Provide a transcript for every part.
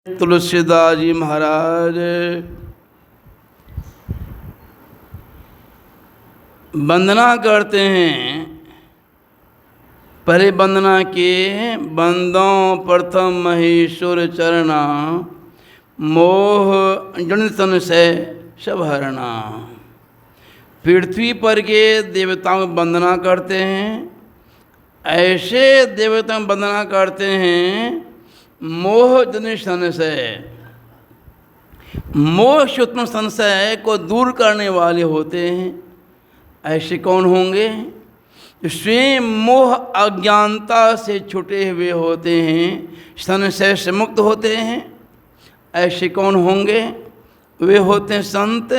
तुलसीदास जी महाराज वंदना करते हैं। पहले वंदना के बंदों प्रथम महेश्वर चरणा मोह जनित संशय सब हरणा। पृथ्वी पर के देवताओं की वंदना करते हैं। ऐसे देवताओं की वंदना करते हैं मोह जनित संशय, मोह से उत्पन्न संशय को दूर करने वाले होते हैं। ऐसे कौन होंगे? जो स्वयं मोह अज्ञानता से छुटे हुए होते हैं, संशय से मुक्त होते हैं। ऐसे कौन होंगे? वे होते हैं संत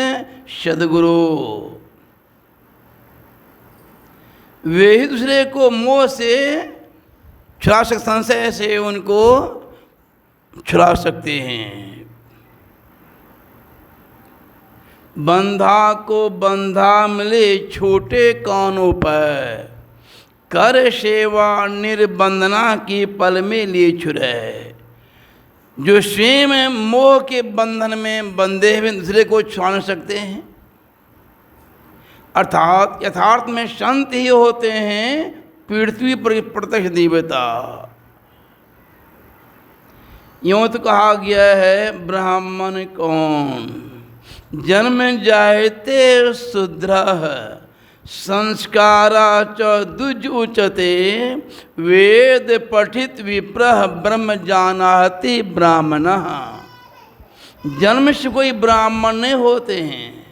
सद्गुरु। वे ही दूसरे को मोह से छुड़ा सकते, संशय से उनको छुड़ा सकते हैं। बंधा को बंधा मिले छोटे कानों पर, कर सेवा निर्बंधना की पल में लिए छुड़े। जो स्वयं मोह के बंधन में बंधे हुए दूसरे को छुड़ा नहीं सकते हैं, अर्थात यथार्थ में संत ही होते हैं पृथ्वी पर प्रत्यक्ष देवता। यूँ तो कहा गया है ब्राह्मण कौन जन्म जायते शूद्र संस्कारा च दुज उचते वेद पठित विप्रह ब्रह्म जानाति ब्राह्मण। जन्म से कोई ब्राह्मण नहीं होते हैं,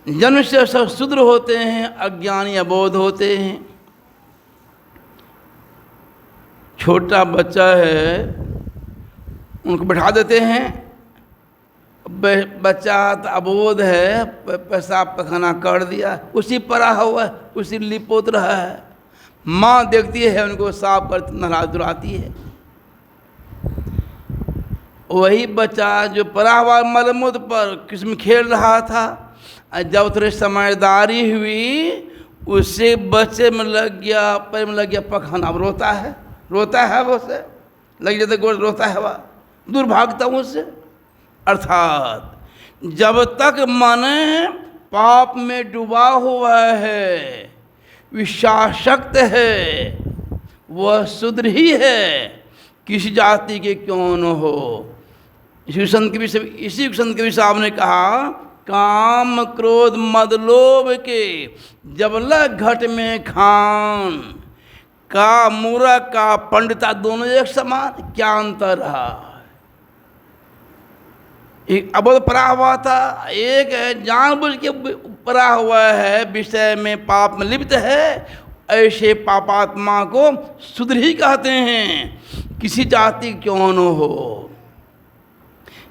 जन्म से सब शूद्र होते हैं, अज्ञानी अबोध होते हैं। छोटा बच्चा है, उनको बैठा देते हैं, बच्चा तो अबोध है, पेशाब पखाना कर दिया, उसी परा हुआ है, उसी लिपोत रहा है। माँ देखती है उनको साफ कर नहला धुलाती है। वही बच्चा जो परा हुआ मलमूत्र पर किस्म खेल रहा था, जब थोड़ी समझदारी हुई उससे बच्चे में लग गया, पैर में लग गया पखाना। अब रोता है वो से लग जाता गोड़, रोता है वह, दूर भागता हूँ उससे। अर्थात जब तक मन पाप में डूबा हुआ है, विषासक्त है, वह शुद्र ही है, किसी जाति के क्यों न हो। इसी संत कबीर साहब ने कहा, काम क्रोध मद लोभ के जब लग घट में खान, का मूरख का पंडिता दोनों एक समान, क्या अंतर रहा? एक अबोध परा हुआ था, एक है जानबूझ के परा हुआ है, विषय में पाप में लिप्त है। ऐसे पापात्मा को शुद्र ही कहते हैं, किसी जाति क्यों न हो।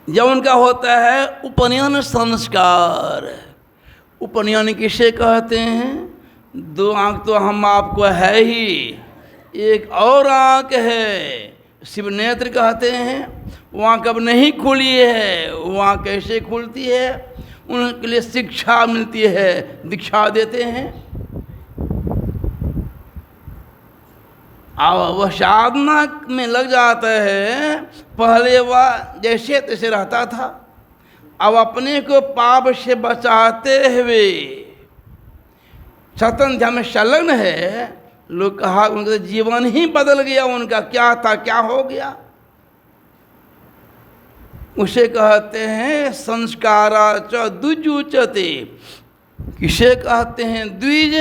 जब उनका होता है उपनयन संस्कार। उपनयन किसे कहते हैं? दो आँख तो हम आपको है ही, एक और आँख है, शिव नेत्र कहते हैं। वहाँ कब नहीं खुली है, वहाँ कैसे खुलती है? उनके लिए शिक्षा मिलती है, दीक्षा देते हैं। अब वह साधना में लग जाता है। पहले वह जैसे तैसे रहता था, अब अपने को पाप से बचाते हुए सतन ध्यान में संलग्न है। लोग कहा उनका जीवन ही बदल गया, उनका क्या था क्या हो गया। उसे कहते हैं संस्कारा च द्विज उच्यते। किसे कहते हैं? द्विज।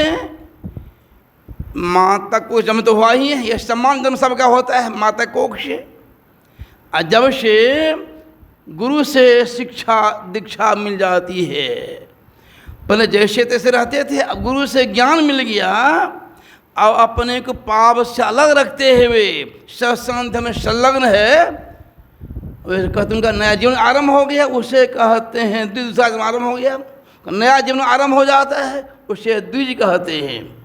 माता को जन्म तो हुआ ही है, यह सम्मान जन्म सबका होता है माता कोख से। और जब से गुरु से शिक्षा दीक्षा मिल जाती है, पहले जैसे तैसे रहते थे, अब गुरु से ज्ञान मिल गया, अब अपने को पाप से अलग रखते हुए सत्संग में संलग्न है, कहते उनका नया जीवन आरंभ हो गया। उसे कहते हैं द्विज। दूसरा जीवन आरंभ हो गया, नया जीवन आरंभ हो जाता है, उसे द्विज कहते हैं।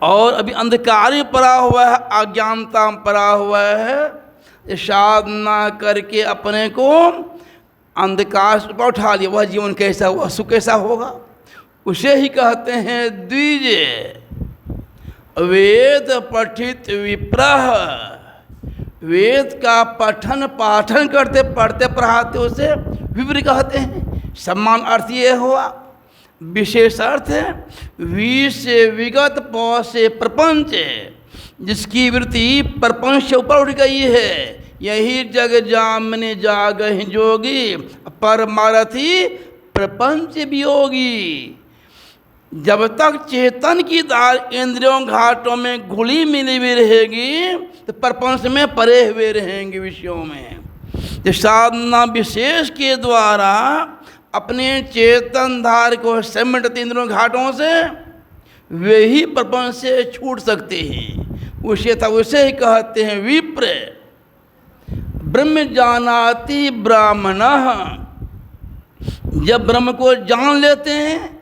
और अभी अंधकार में पड़ा हुआ है, अज्ञानता में पड़ा हुआ है, साधना करके अपने को अंधकार से उठा लिया, वह जीवन कैसा हुआ, सुख कैसा होगा, उसे ही कहते हैं द्विज। वेद पठित विप्रह वेद का पठन पाठन करते पढ़ते पढ़ाते उसे विप्र कहते हैं। सम्मान अर्थ ये हुआ। विशेष अर्थ है वी से विगत, प से प्रपंच, जिसकी वृत्ति प्रपंच से ऊपर उठ गई है। यही जग जामने जागहि जोगी, परमारथी प्रपंच वियोगी। जब तक चेतन की दार इंद्रियों घाटों में घुली मिली हुई रहेगी तो प्रपंच में परे हुए रहेंगे विषयों में। तो साधना विशेष के द्वारा अपने चेतन धार को समेटते इंद्रियों घाटों से वे ही प्रपंच से छूट सकते हैं। उसे ही कहते हैं विप्र। ब्रह्म जानाति ब्राह्मणः, जब ब्रह्म को जान लेते हैं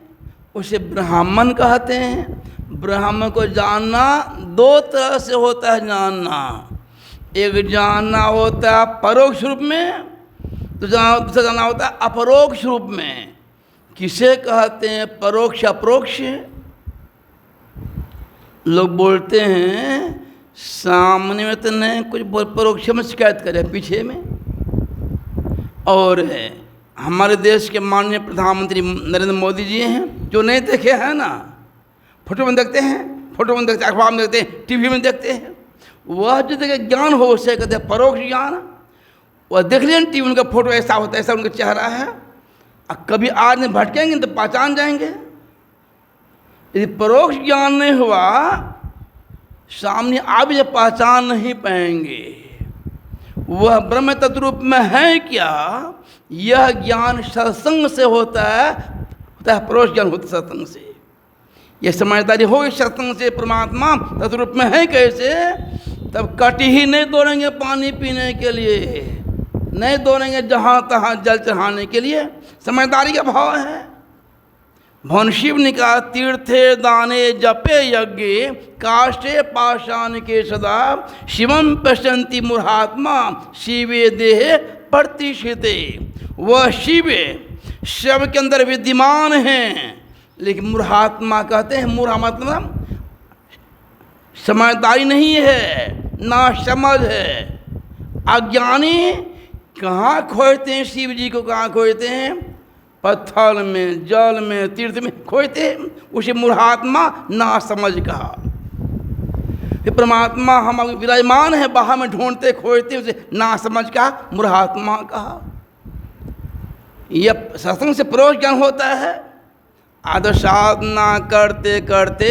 उसे ब्राह्मण कहते हैं। ब्राह्मण को जानना दो तरह से होता है जानना। एक जानना होता है परोक्ष रूप में, तो दूसरा जानना होता है अपरोक्ष रूप में। किसे कहते हैं परोक्ष अपरोक्ष? लोग बोलते हैं सामने में तो नहीं, कुछ परोक्ष में शिकायत करें पीछे में। और हमारे देश के माननीय प्रधानमंत्री नरेंद्र मोदी जी हैं, जो नहीं देखे हैं ना, फोटो में देखते हैं, फोटो में देखते हैं, अखबार में देखते हैं, टीवी में देखते हैं। वह जो देखे ज्ञान हो उसे कहते हैं परोक्ष ज्ञान। वह देख लिया टीवी, उनका फोटो ऐसा होता है, ऐसा उनका चेहरा है। और कभी आज में भटकेंगे तो पहचान जाएंगे। यदि परोक्ष ज्ञान नहीं हुआ, सामने आप भी पहचान नहीं पाएंगे वह ब्रह्म तत्वरूप में है क्या। यह ज्ञान सत्संग से होता है परोक्ष ज्ञान होता है सत्संग से। यह समझदारी हो सत्संग से परमात्मा तत्वरूप में है कैसे, तब कटी ही नहीं दौड़ेंगे पानी पीने के लिए, नहीं दौड़ेंगे जहाँ तहाँ जल चढ़ाने के लिए। समझदारी का भाव है। भवन शिव ने कहा तीर्थे दाने जपे यज्ञ, काष्ठे पाषाण के सदा, शिवम पश्यन्ति मूढ़ात्मा, शिवे देहे प्रतिष्ठिते। वह शिव शव के अंदर विद्यमान हैं, लेकिन मूढ़ात्मा कहते हैं। मूढ़ा मतलब समझदारी नहीं है, ना समझ है। अज्ञानी कहाँ खोजते हैं शिव जी को? कहाँ खोजते हैं? पत्थर में, जल में, तीर्थ में खोजते हैं। उसे मूढ़ात्मा ना समझ कहा। ये परमात्मा हम विराजमान है, बाहर में ढूंढते खोजते, उसे ना समझ कहा, मूढ़ात्मा कहा। यह सत्संग से परोक्ष ज्ञान होता है। आदर साधना करते करते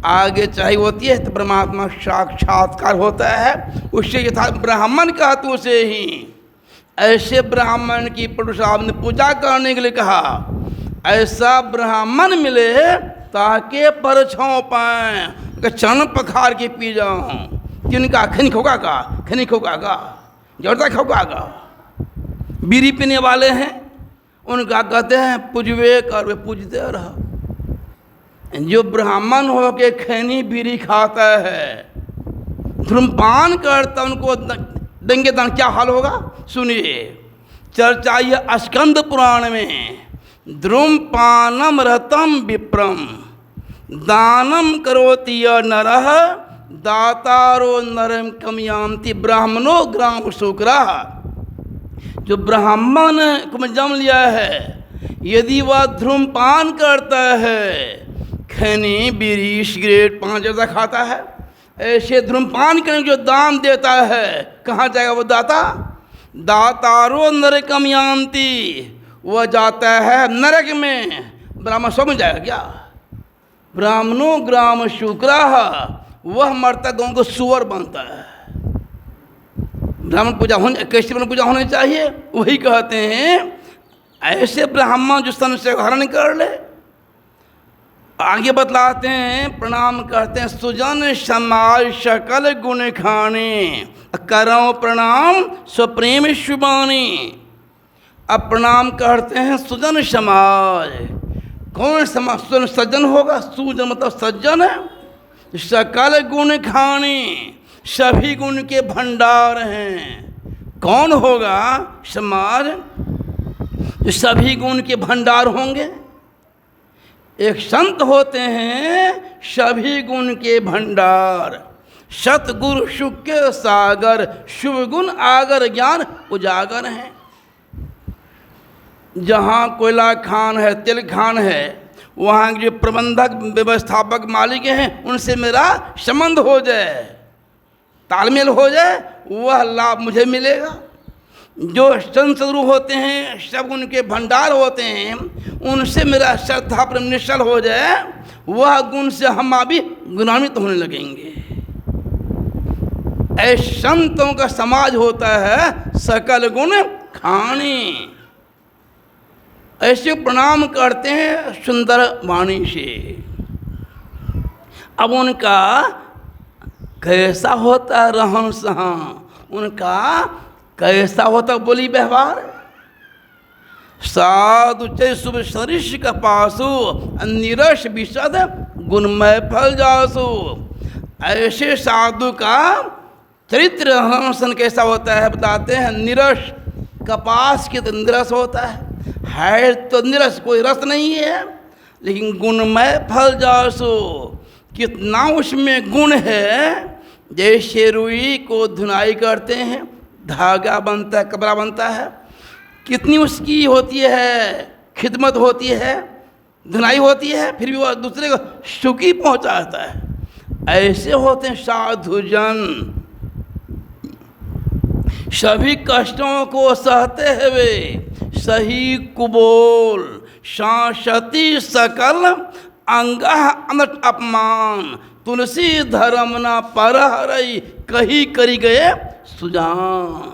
आगे चाहिए होती है तो परमात्मा साक्षात्कार होता है। उससे यथा ब्राह्मण कहा तो उसे ही ऐसे ब्राह्मण की प्रभु साहब ने पूजा करने के लिए कहा। ऐसा ब्राह्मण मिले ताकि पर छाँव पाए, चरण पखार के पी जाऊँ। किनका? खनिक होगा का, खनिक होगा का, जोरदार होगा का। बीड़ी पीने वाले हैं, उनका कहते हैं पूजवे कर, वे पूजते रहा। जो ब्राह्मण हो के खैनी बीड़ी खाता है, धूम्रपान करता, उनको देंगे दान क्या हाल होगा? सुनिए, चर्चा यह स्कंद पुराण में। धूम्रपानम रतम विप्रम, दानम करोति य नरः, दातारो नरम कमयान्ति, ब्राह्मणो ग्राम शुक्रः। जो ब्राह्मण को जन्म लिया है, यदि वह धूम्रपान करता है, खैनी बीड़ी सिगरेट पान जैसा खाता है, ऐसे धूम्रपान करने जो दान देता है, कहाँ जाएगा वो दाता? दातारो नरकम यान्ति, वह जाता है नरक में। ब्राह्मण समझ जाएगा क्या? ब्राह्मणो ग्राम शुक्रः, वह मरता गाँव को सुअर बनता है। ब्राह्मण पूजा होने, कैसे ब्राह्मण पूजा होनी चाहिए? वही कहते हैं ऐसे ब्राह्मण जो संशय हरण कर ले। आगे बतलाते हैं, प्रणाम करते हैं सुजन समाज सकल गुण खाने, करो प्रणाम स्वप्रेम शुभानी। अब प्रणाम करते हैं सुजन समाज। कौन समाज? सुजन सज्जन होगा। सुजन मतलब सज्जन है। सकल गुण खाने, सभी गुण के भंडार हैं। कौन होगा समाज? सभी गुण के भंडार होंगे। एक संत होते हैं सभी गुण के भंडार। सतगुरु सुख के सागर, शुभ गुण आगर ज्ञान उजागर हैं। जहाँ कोयला खान है, तेल खान है, वहाँ जो प्रबंधक व्यवस्थापक मालिक हैं उनसे मेरा संबंध हो जाए, तालमेल हो जाए, वह लाभ मुझे मिलेगा। जो संत सदगुरु होते हैं, सब उनके भंडार होते हैं, उनसे मेरा श्रद्धा प्रेम निश्चल हो जाए, वह गुण से हम अभी गुणान्वित होने लगेंगे। ऐसे संतों का समाज होता है सकल गुण खानी। ऐसे प्रणाम करते हैं सुंदर वाणी से। अब उनका कैसा होता है रहन सहन, उनका कैसा होता बोली व्यवहार। साधु चे शुभ सरिष का पासु, निरश विशद गुणमय फल जासु। ऐसे साधु का चरित्र रहन सहन कैसा होता है बताते हैं। निरश, कपास के तो निरस होता है तो निरस, कोई रस नहीं है, लेकिन गुणमय फल जासु, कितना उसमें गुण है। जैसे रुई को धुनाई करते हैं, धागा बनता है, कपड़ा बनता है, कितनी उसकी होती है, खिदमत होती है, धुनाई होती है, फिर भी वह दूसरे को सुखी पहुंचाता है। ऐसे होते हैं साधु जन। सभी कष्टों को सहते हुए सही कुबोल, शांति सकल अंगह अनट अपमान। तुलसी धर्म न पर हरई, कही करी गए सुजान।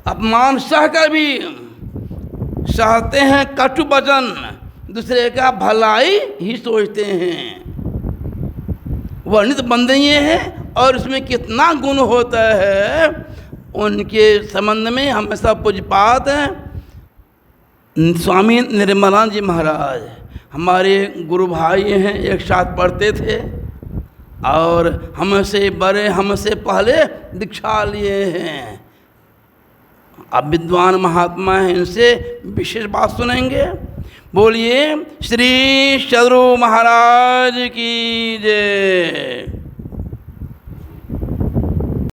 अपमान सहकर भी सहते हैं कटु वचन, दूसरे का भलाई ही सोचते हैं। वर्णित वंदनीय है और उसमें कितना गुण होता है। उनके संबंध में हमेशा पूज्यपात हैं स्वामी निर्मलानंद जी महाराज, हमारे गुरु भाई हैं, एक साथ पढ़ते थे और हमसे बड़े, हमसे पहले दीक्षा लिए हैं। अब विद्वान महात्मा हैं, इनसे विशेष बात सुनेंगे। बोलिए श्री सद्गुरु महाराज की जय।